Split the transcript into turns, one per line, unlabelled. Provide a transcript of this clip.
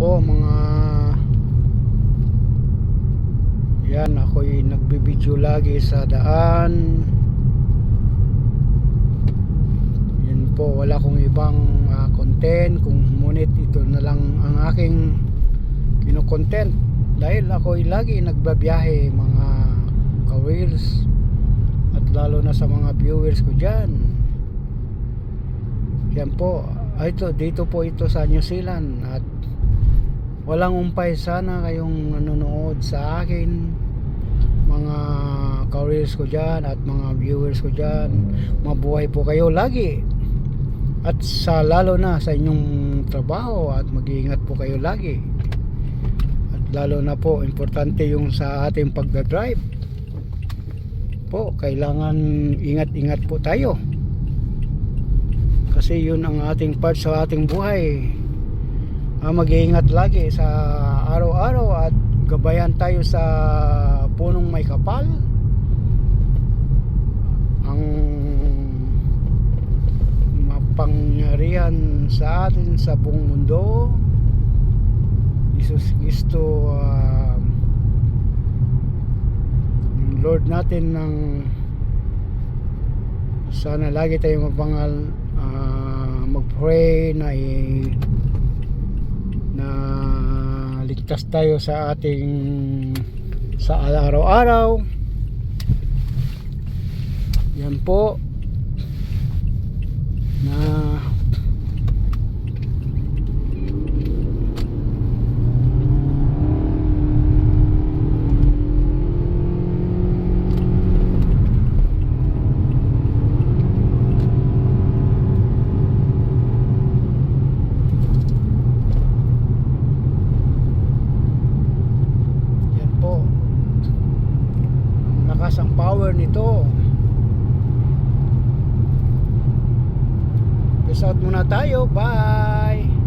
po mga yan, ako'y nagbibideo lagi sa daan. Yan po, wala kong ibang content, kung ngunit ito na lang ang aking kino-content dahil ako'y lagi nagbabiyahe mga ka-wheels, at lalo na sa mga viewers ko dyan. Yan po, dito po ito sa New Zealand, at walang umpay. Sana kayong nanonood sa akin, mga ka-wheels ko dyan at mga viewers ko dyan. Mabuhay po kayo lagi, at sa lalo na sa inyong trabaho, at mag-iingat po kayo lagi. At lalo na po, importante yung sa ating pagdadrive po, kailangan ingat-ingat po tayo, kasi yun ang ating part sa ating buhay. Mag-iingat lagi sa araw-araw, at gabayan tayo sa punong may kapal, ang mapangyarihan sa atin sa buong mundo, Jesus Cristo, Lord natin, ng sana lagi tayong mabangal, mag-pray na ligtas tayo sa ating sa araw-araw. Yan po na ang power nito. Peace out muna tayo. Bye.